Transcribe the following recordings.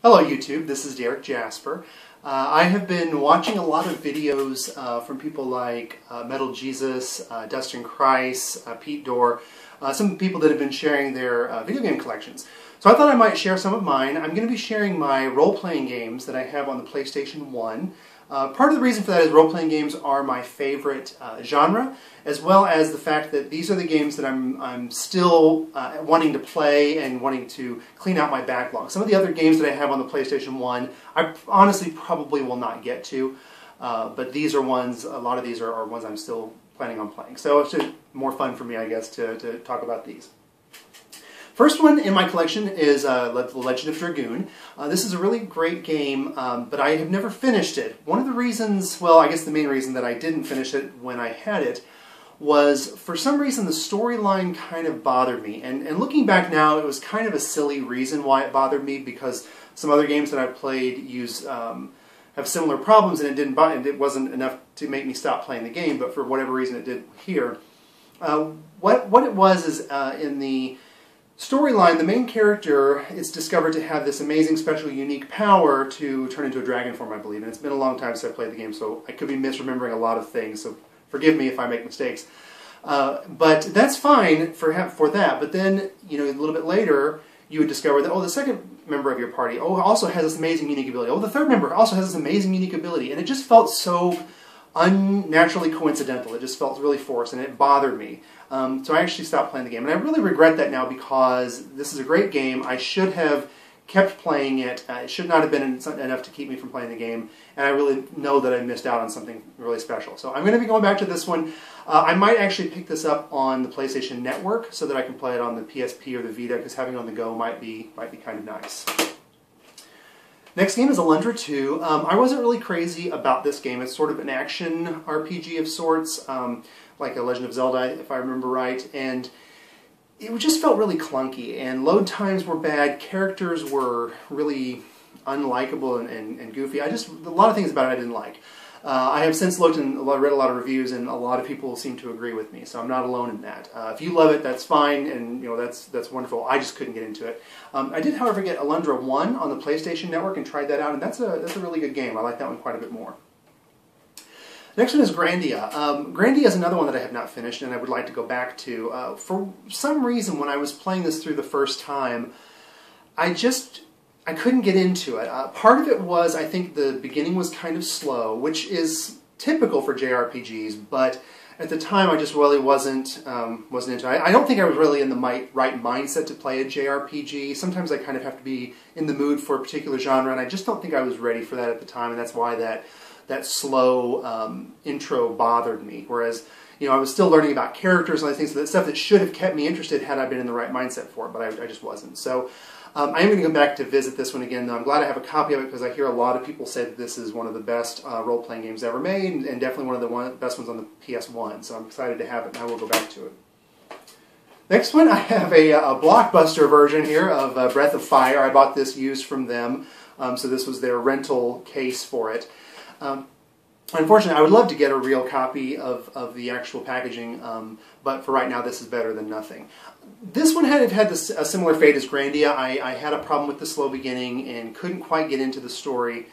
Hello YouTube, this is Derek Jasper. I have been watching a lot of videos from people like Metal Jesus, Dustin Christ, Pete Dorr, some people that have been sharing their video game collections. So I thought I might share some of mine. I'm going to be sharing my role-playing games that I have on the PlayStation 1. Part of the reason for that is role-playing games are my favorite genre, as well as the fact that these are the games that I'm still wanting to play and wanting to clean out my backlog. Some of the other games that I have on the PlayStation 1, I honestly probably will not get to, but these are ones, a lot of these are ones I'm still planning on playing. So it's just more fun for me, I guess, to talk about these. First one in my collection is Legend of Dragoon. This is a really great game, but I have never finished it. One of the reasons, well, I guess the main reason that I didn't finish it when I had it was, for some reason, the storyline kind of bothered me. And looking back now, it was kind of a silly reason why it bothered me, because some other games that I've played have similar problems, and it wasn't enough to make me stop playing the game, but for whatever reason it did here. What it was is, in the storyline, the main character is discovered to have this amazing, special, unique power to turn into a dragon form, I believe. And it's been a long time since I played the game, so I could be misremembering a lot of things, so forgive me if I make mistakes. But that's fine for that. But then, you know, a little bit later, you would discover that, oh, the second member of your party, also has this amazing, unique ability. Oh, the third member also has this amazing, unique ability. And it just felt so unnaturally coincidental. It just felt really forced, and it bothered me. So I actually stopped playing the game. And I really regret that now, because this is a great game. I should have kept playing it. It should not have been enough to keep me from playing the game. And I really know that I missed out on something really special. So I'm going to be going back to this one. I might actually pick this up on the PlayStation Network so that I can play it on the PSP or the Vita, because having it on the go might be kind of nice. Next game is Alundra 2. I wasn't really crazy about this game. It's sort of an action RPG of sorts, like a Legend of Zelda, if I remember right, and it just felt really clunky, and load times were bad, characters were really unlikable and goofy. A lot of things about it I didn't like. I have since looked and read a lot of reviews, and a lot of people seem to agree with me, so I'm not alone in that. If you love it, that's fine, and you know that's wonderful. I just couldn't get into it. I did, however, get Alundra 1 on the PlayStation Network and tried that out, and that's a really good game. I like that one quite a bit more. Next one is Grandia. Grandia is another one that I have not finished, and I would like to go back to. For some reason, when I was playing this through the first time, I couldn't get into it. Part of it was, I think the beginning was kind of slow, which is typical for JRPGs, but at the time I just really wasn't into it. I don't think I was really in the right mindset to play a JRPG. Sometimes I kind of have to be in the mood for a particular genre, and I just don't think I was ready for that at the time, and that's why that slow intro bothered me. Whereas, you know, I was still learning about characters and other things, so that stuff that should have kept me interested had I been in the right mindset for it, but I just wasn't. So I am going to go back to visit this one again, though. I'm glad I have a copy of it, because I hear a lot of people say that this is one of the best role-playing games ever made, and definitely one of the best ones on the PS1, so I'm excited to have it, and I will go back to it. Next one, I have a Blockbuster version here of Breath of Fire. I bought this used from them, so this was their rental case for it. Unfortunately, I would love to get a real copy of the actual packaging, but for right now, this is better than nothing. This one had a similar fate as Grandia. I had a problem with the slow beginning and couldn't quite get into the story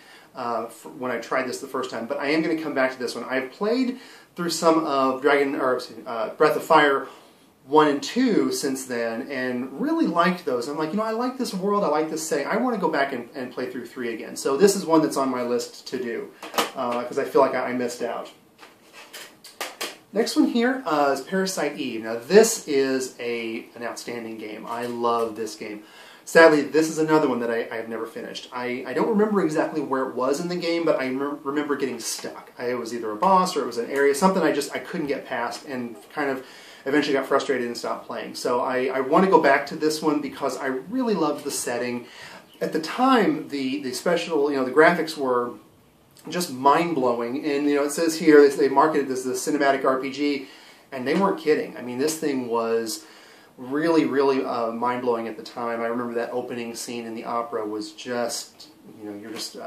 when I tried this the first time, but I am going to come back to this one. I've played through some of Breath of Fire 1 and 2 since then, and really liked those. I'm like, you know, I like this world, I like this setting. I want to go back and play through 3 again. So this is one that's on my list to do, because I feel like I missed out. Next one here is Parasite Eve. Now this is an outstanding game. I love this game. Sadly, this is another one that I have never finished. I don't remember exactly where it was in the game, but I remember getting stuck. It was either a boss or it was an area, something I couldn't get past, and kind of eventually got frustrated and stopped playing. So I want to go back to this one because I really loved the setting. At the time, the special, you know, the graphics were just mind-blowing, and you know, it says here they marketed this as a cinematic RPG, and they weren't kidding. I mean, this thing was really mind-blowing at the time. I remember that opening scene in the opera was just, you know, you're just you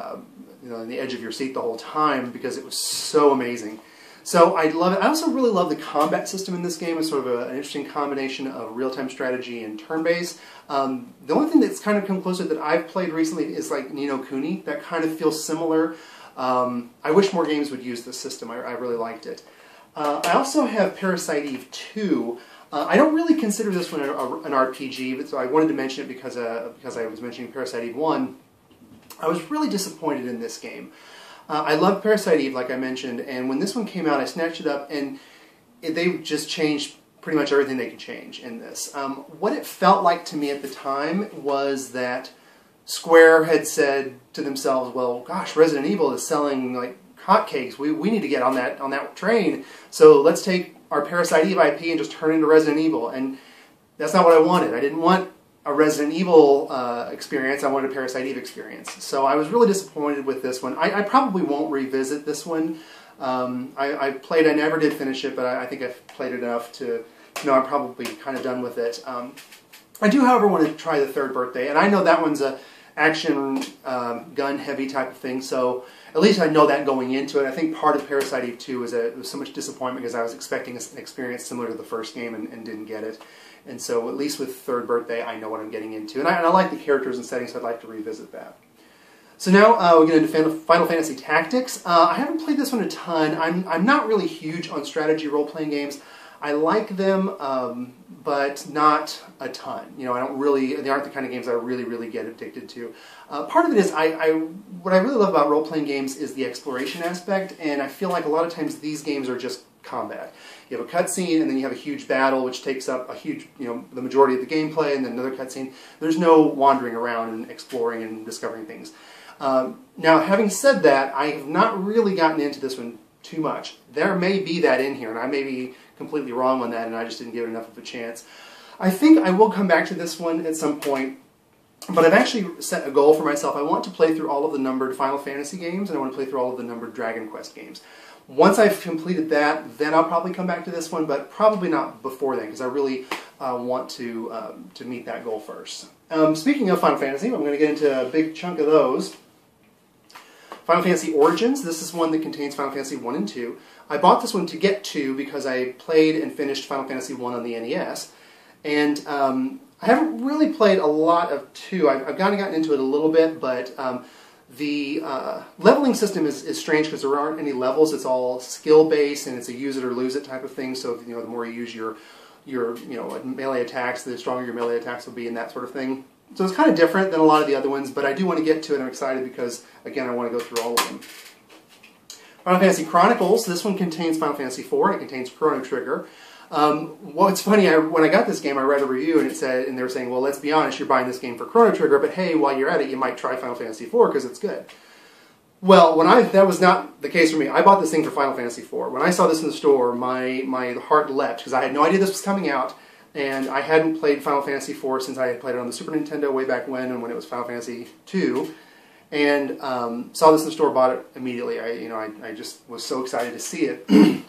know, on the edge of your seat the whole time, because it was so amazing. So I love it. I also really love the combat system in this game. It's sort of an interesting combination of real-time strategy and turn-based. The only thing that's kind of come closer that I've played recently is like Ni no Kuni. That kind of feels similar. I wish more games would use this system. I really liked it. I also have Parasite Eve 2. I don't really consider this one an RPG, but so I wanted to mention it because I was mentioning Parasite Eve 1. I was really disappointed in this game. I love Parasite Eve, like I mentioned, and when this one came out, I snatched it up, and they just changed pretty much everything they could change in this. What it felt like to me at the time was that Square had said to themselves, well, gosh, Resident Evil is selling like hotcakes. We need to get on that train, so let's take our Parasite Eve IP and just turn it into Resident Evil. And that's not what I wanted. I didn't want a Resident Evil experience. I wanted a Parasite Eve experience. So I was really disappointed with this one. I probably won't revisit this one. I played, I never did finish it, but I think I've played enough to know I'm probably kind of done with it. I do, however, want to try the Third Birthday, and I know that one's a action gun heavy type of thing, so at least I know that going into it. I think part of Parasite Eve 2 was so much disappointment because I was expecting an experience similar to the first game and didn't get it. And so at least with Third Birthday, I know what I'm getting into. And I like the characters and settings, so I'd like to revisit that. So now we get into Final Fantasy Tactics. I haven't played this one a ton. I'm not really huge on strategy role-playing games. I like them, but not a ton. You know, they aren't the kind of games I really get addicted to. Part of it is, what I really love about role-playing games is the exploration aspect, and I feel like a lot of times these games are just combat. You have a cutscene, and then you have a huge battle, which takes up a huge, the majority of the gameplay, and then another cutscene. There's no wandering around and exploring and discovering things. Now, having said that, I have not really gotten into this one too much. There may be that in here, and I may be completely wrong on that, and I just didn't give it enough of a chance. I think I will come back to this one at some point, but I've actually set a goal for myself. I want to play through all of the numbered Final Fantasy games, and I want to play through all of the numbered Dragon Quest games. Once I've completed that, then I'll probably come back to this one, but probably not before then, because I really want to meet that goal first. Speaking of Final Fantasy, I'm going to get into a big chunk of those. Final Fantasy Origins, this is one that contains Final Fantasy 1 and 2. I bought this one to get 2 because I played and finished Final Fantasy 1 on the NES. And I haven't really played a lot of 2. I've kind of gotten into it a little bit, but the leveling system is strange because there aren't any levels. It's all skill-based, and it's a use it or lose it type of thing. So the more you use your melee attacks, the stronger your melee attacks will be, and that sort of thing. So it's kind of different than a lot of the other ones, but I do want to get to it. I'm excited because, again, I want to go through all of them. Final Fantasy Chronicles, this one contains Final Fantasy IV, and it contains Chrono Trigger. Well, it's funny, when I got this game, I read a review, and they were saying, well, let's be honest, you're buying this game for Chrono Trigger, but hey, while you're at it, you might try Final Fantasy IV because it's good. Well, that was not the case for me. I bought this thing for Final Fantasy IV. When I saw this in the store, my heart leapt because I had no idea this was coming out. And I hadn't played Final Fantasy IV since I had played it on the Super Nintendo way back when, and when it was Final Fantasy II. And saw this in the store, bought it immediately. I just was so excited to see it.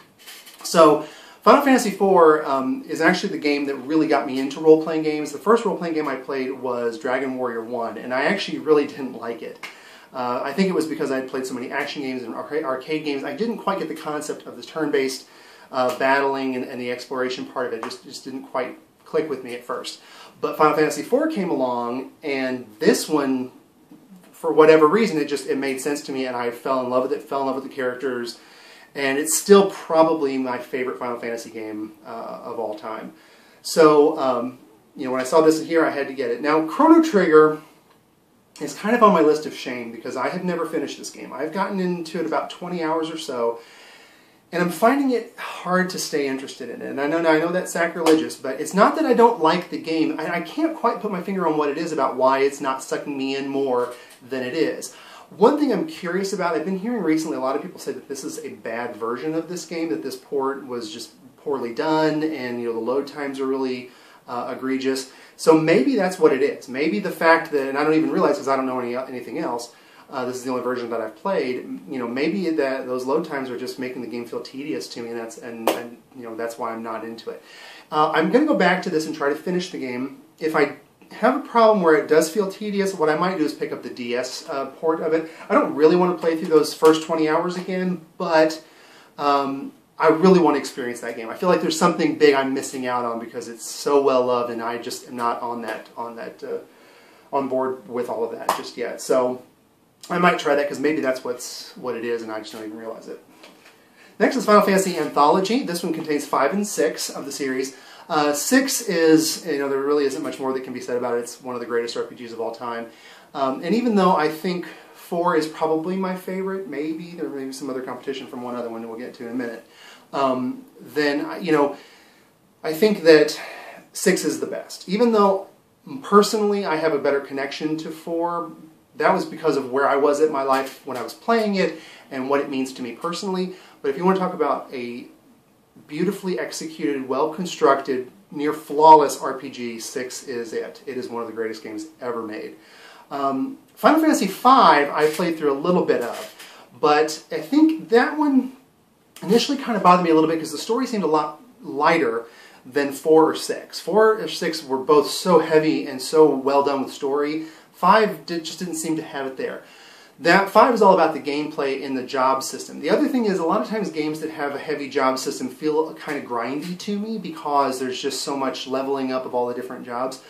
So Final Fantasy IV is actually the game that really got me into role-playing games. The first role-playing game I played was Dragon Warrior 1, and I actually really didn't like it. I think it was because I had played so many action games and arcade games. I didn't quite get the concept of the turn-based battling and the exploration part of it. Just didn't quite click with me at first. But Final Fantasy IV came along, and this one, for whatever reason, it made sense to me, and I fell in love with it, fell in love with the characters, and it's still probably my favorite Final Fantasy game of all time. So, when I saw this here, I had to get it. Now, Chrono Trigger is kind of on my list of shame because I have never finished this game. I've gotten into it about 20 hours or so, and I'm finding it hard to stay interested in it. And I know that's sacrilegious, but it's not that I don't like the game. I can't quite put my finger on what it is about why it's not sucking me in more than it is. One thing I'm curious about, I've been hearing recently a lot of people say that this is a bad version of this game, that this port was just poorly done, and the load times are really egregious. So maybe that's what it is. Maybe the fact that, and I don't even realize because I don't know anything else, this is the only version that I've played. Maybe that those load times are just making the game feel tedious to me, and that's why I'm not into it. I'm going to go back to this and try to finish the game. If I have a problem where it does feel tedious, what I might do is pick up the DS port of it. I don't really want to play through those first 20 hours again, but I really want to experience that game. I feel like there's something big I'm missing out on because it's so well loved, and I just am not on board with all of that just yet. So I might try that because maybe that's what it is, and I just don't even realize it. Next is Final Fantasy Anthology. This one contains 5 and 6 of the series. 6 is, there really isn't much more that can be said about it. It's one of the greatest RPGs of all time. And even though I think 4 is probably my favorite, maybe there may be some other competition from one other one that we'll get to in a minute, then, I think that 6 is the best. Even though personally I have a better connection to 4, that was because of where I was at my life when I was playing it and what it means to me personally. But if you want to talk about a beautifully executed, well-constructed, near-flawless RPG, 6 is it. It is one of the greatest games ever made. Final Fantasy V I played through a little bit of, but I think that one initially kind of bothered me a little bit because the story seemed a lot lighter than 4 or 6. 4 or 6 were both so heavy and so well done with story. 5 just didn't seem to have it there. That 5 is all about the gameplay in the job system. The other thing is, a lot of times games that have a heavy job system feel kind of grindy to me because there's just so much leveling up of all the different jobs.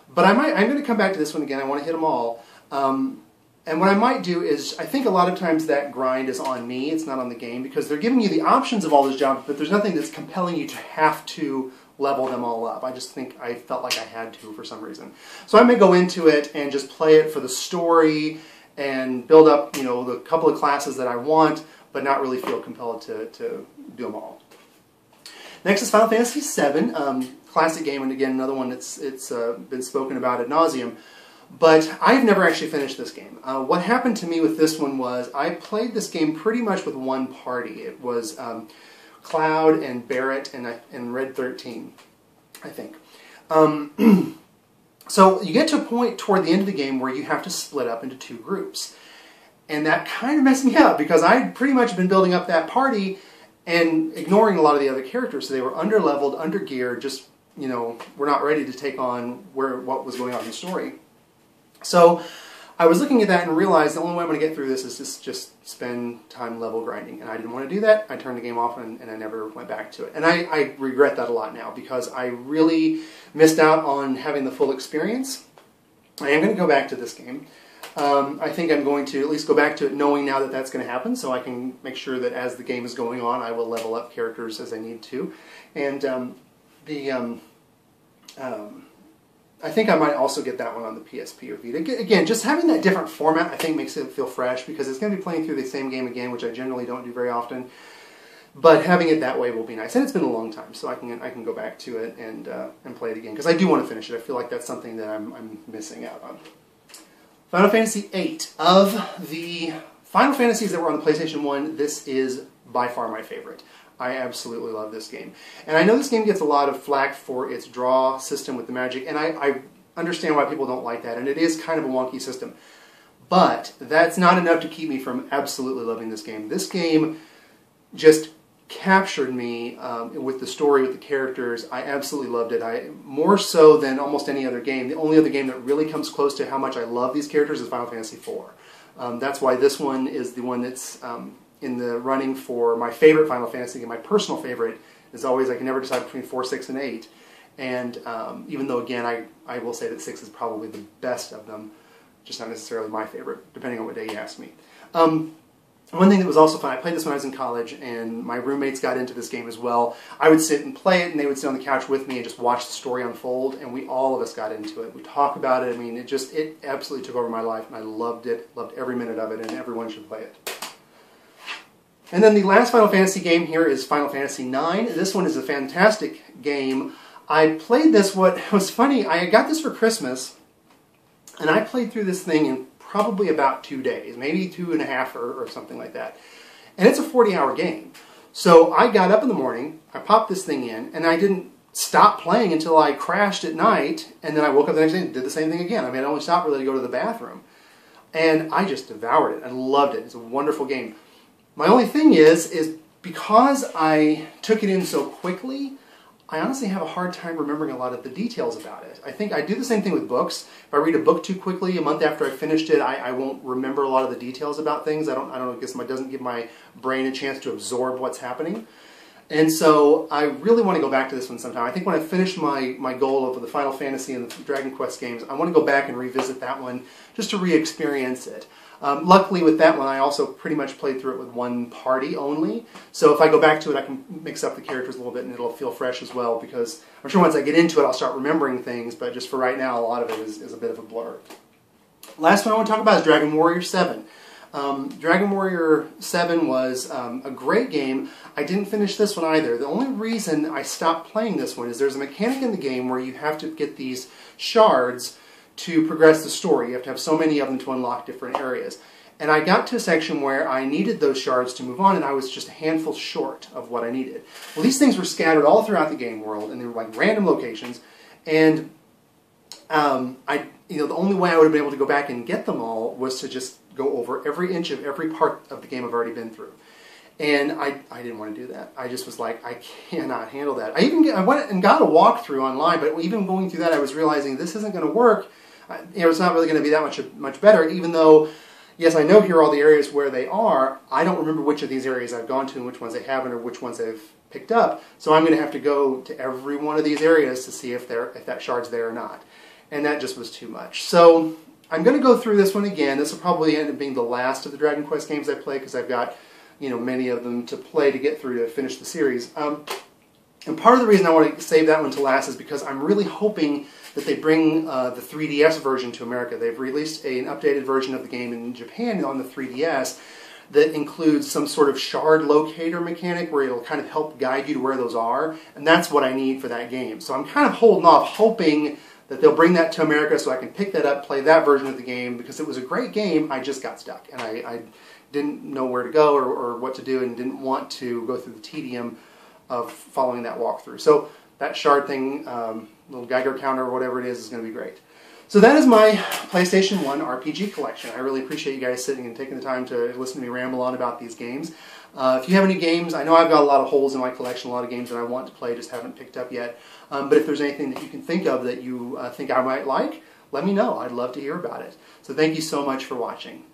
But I'm going to come back to this one again. I want to hit them all. And what I might do is, I think a lot of times that grind is on me. It's not on the game because they're giving you the options of all those jobs, but there's nothing that's compelling you to have to level them all up. I just think I felt like I had to for some reason. So I may go into it and just play it for the story and build up, the couple of classes that I want, but not really feel compelled to do them all. Next is Final Fantasy VII, classic game, and again, another one that's been spoken about ad nauseum. But I've never actually finished this game. What happened to me with this one was I played this game pretty much with one party. It was Cloud and Barrett and Red 13, I think. So you get to a point toward the end of the game where you have to split up into 2 groups. And that kind of messed me up because I'd pretty much been building up that party and ignoring a lot of the other characters. So they were underleveled, undergeared, just, were not ready to take on what was going on in the story. So I was looking at that and realized the only way I'm going to get through this is just spend time level grinding. And I didn't want to do that. I turned the game off and I never went back to it. And I regret that a lot now because I really missed out on having the full experience. I am going to go back to this game. I think I'm going to at least go back to it knowing now that that's going to happen, so I can make sure that as the game is going on I will level up characters as I need to. And I think I might also get that one on the PSP or Vita. Again, just having that different format I think makes it feel fresh because it's going to be playing through the same game again, which I generally don't do very often. But having it that way will be nice, and it's been a long time, so I can go back to it and play it again because I do want to finish it. I feel like that's something that I'm missing out on. Final Fantasy VIII. Of the Final Fantasies that were on the PlayStation 1, this is by far my favorite. I absolutely love this game. And I know this game gets a lot of flack for its draw system with the magic, and I understand why people don't like that, and it is kind of a wonky system. But that's not enough to keep me from absolutely loving this game. This game just captured me with the story, with the characters. I absolutely loved it. More so than almost any other game. The only other game that really comes close to how much I love these characters is Final Fantasy IV. That's why this one is the one that's in the running for my favorite Final Fantasy game. My personal favorite is always, I can never decide between 4, 6, and 8. And even though, again, I will say that 6 is probably the best of them, just not necessarily my favorite, depending on what day you ask me. One thing that was also fun, I played this when I was in college, and my roommates got into this game as well. I would sit and play it, and they would sit on the couch with me and just watch the story unfold, and all of us got into it. We talk about it. I mean, it absolutely took over my life, and I loved it, loved every minute of it, and everyone should play it. And then the last Final Fantasy game here is Final Fantasy IX. This one is a fantastic game. I played this, what was funny, I got this for Christmas, and I played through this thing in probably about 2 days, maybe 2.5 or something like that. And it's a 40-hour game. So I got up in the morning, I popped this thing in, and I didn't stop playing until I crashed at night, and then I woke up the next day and did the same thing again. I mean, I only stopped really to go to the bathroom. And I just devoured it. I loved it. It's a wonderful game. My only thing is because I took it in so quickly, I honestly have a hard time remembering a lot of the details about it. I think I do the same thing with books. If I read a book too quickly, a month after I finished it, I won't remember a lot of the details about things. I guess it doesn't give my brain a chance to absorb what's happening. And so I really want to go back to this one sometime. I think when I finish my goal of the Final Fantasy and the Dragon Quest games, I want to go back and revisit that one just to re-experience it. Luckily with that one, I also pretty much played through it with one party only. So if I go back to it, I can mix up the characters a little bit and it'll feel fresh as well, because I'm sure once I get into it, I'll start remembering things, but just for right now, a lot of it is a bit of a blur. Last one I want to talk about is Dragon Warrior VII. Dragon Warrior VII was a great game. I didn't finish this one either. The only reason I stopped playing this one is there's a mechanic in the game where you have to get these shards to progress the story. You have to have so many of them to unlock different areas. And I got to a section where I needed those shards to move on, and I was just a handful short of what I needed. Well, these things were scattered all throughout the game world, and they were like random locations. And the only way I would have been able to go back and get them all was to just go over every inch of every part of the game I've already been through. And I didn't want to do that. I just was like, I cannot handle that. I went and got a walkthrough online, but even going through that, I was realizing this isn't going to work. It's not really going to be that much better, even though, yes, I know here are all the areas where they are. I don't remember which of these areas I've gone to and which ones I haven't, or which ones I've picked up. So I'm going to have to go to every one of these areas to see if that shard's there or not. And that just was too much. So I'm going to go through this one again. This will probably end up being the last of the Dragon Quest games I play, because I've got many of them to play to get through to finish the series. And part of the reason I want to save that one to last is because I'm really hoping that they bring the 3DS version to America. They've released an updated version of the game in Japan on the 3DS that includes some sort of shard locator mechanic where it'll kind of help guide you to where those are. And that's what I need for that game. So I'm kind of holding off, hoping that they'll bring that to America so I can pick that up, play that version of the game, because it was a great game. I just got stuck, and I didn't know where to go or what to do, and didn't want to go through the tedium of following that walkthrough. So that shard thing, little Geiger counter or whatever it is going to be great. So that is my PlayStation 1 RPG collection. I really appreciate you guys sitting and taking the time to listen to me ramble on about these games. If you have any games, I know I've got a lot of holes in my collection, a lot of games that I want to play, just haven't picked up yet. But if there's anything that you can think of that you think I might like, let me know. I'd love to hear about it. So thank you so much for watching.